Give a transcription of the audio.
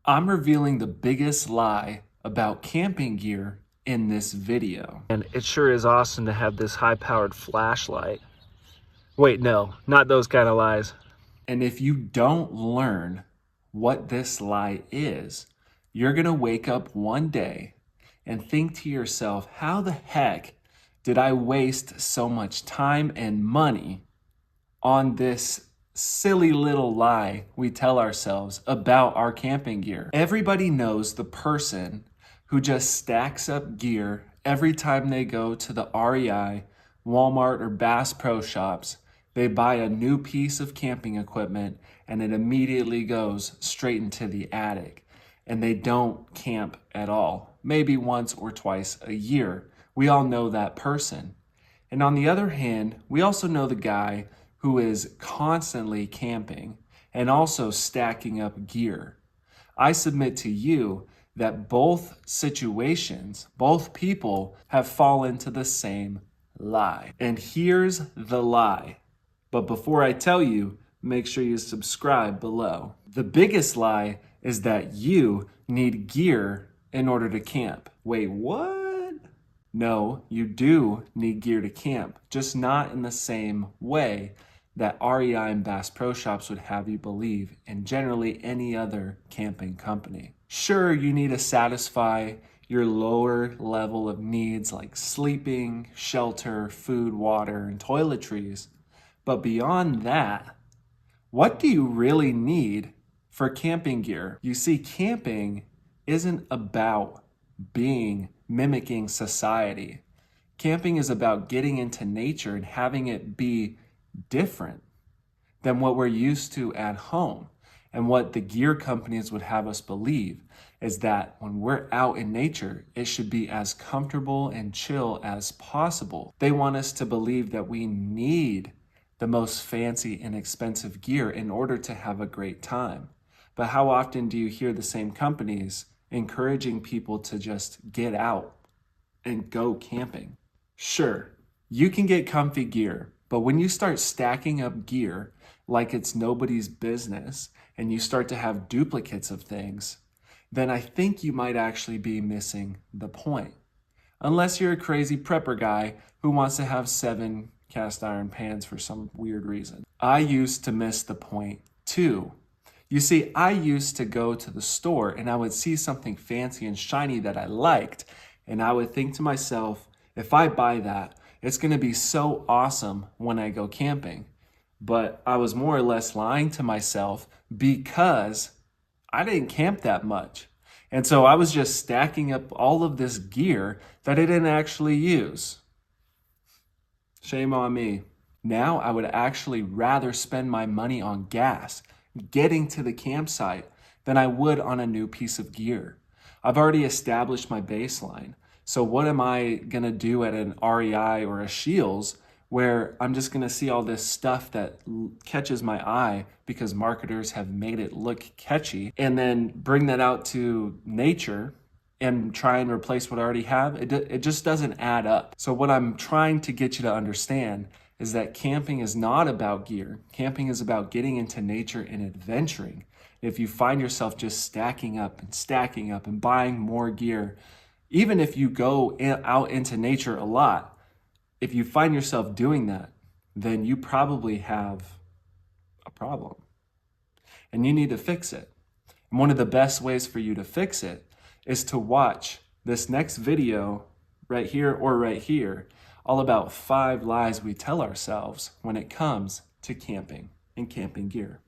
I'm revealing the biggest lie about camping gear in this video. And it sure is awesome to have this high-powered flashlight. Wait, no, not those kind of lies. And if you don't learn what this lie is, you're gonna wake up one day and think to yourself, how the heck did I waste so much time and money on this silly little lie we tell ourselves about our camping gear? Everybody knows the person who just stacks up gear every time they go to the REI, Walmart, or Bass Pro Shops. They buy a new piece of camping equipment and it immediately goes straight into the attic. And they don't camp at all, maybe once or twice a year. We all know that person. And on the other hand, we also know the guy who is constantly camping and also stacking up gear. I submit to you that both situations, both people have fallen into the same lie. And here's the lie. But before I tell you, make sure you subscribe below. The biggest lie is that you need gear in order to camp. Wait, what? No, you do need gear to camp, just not in the same way that REI and Bass Pro Shops would have you believe, and generally any other camping company. Sure, you need to satisfy your lower level of needs like sleeping, shelter, food, water, and toiletries. But beyond that, what do you really need for camping gear? You see, camping isn't about mimicking society. Camping is about getting into nature and having it be different than what we're used to at home. And what the gear companies would have us believe is that when we're out in nature, it should be as comfortable and chill as possible. They want us to believe that we need the most fancy and expensive gear in order to have a great time. But how often do you hear the same companies encouraging people to just get out and go camping? Sure, you can get comfy gear, but when you start stacking up gear like it's nobody's business and you start to have duplicates of things, then I think you might actually be missing the point. Unless you're a crazy prepper guy who wants to have 7 cast iron pans for some weird reason. I used to miss the point too. You see, I used to go to the store and I would see something fancy and shiny that I liked, and I would think to myself, if I buy that, it's gonna be so awesome when I go camping. But I was more or less lying to myself because I didn't camp that much. And so I was just stacking up all of this gear that I didn't actually use. Shame on me. Now I would actually rather spend my money on gas, getting to the campsite, than I would on a new piece of gear. I've already established my baseline. So what am I gonna do at an REI or a Shields where I'm just gonna see all this stuff that catches my eye because marketers have made it look catchy, and then bring that out to nature and try and replace what I already have? It just doesn't add up. So what I'm trying to get you to understand is that camping is not about gear. Camping is about getting into nature and adventuring. If you find yourself just stacking up and buying more gear, even if you go out into nature a lot, if you find yourself doing that, then you probably have a problem and you need to fix it. And one of the best ways for you to fix it is to watch this next video right here or right here, all about 5 lies we tell ourselves when it comes to camping and camping gear.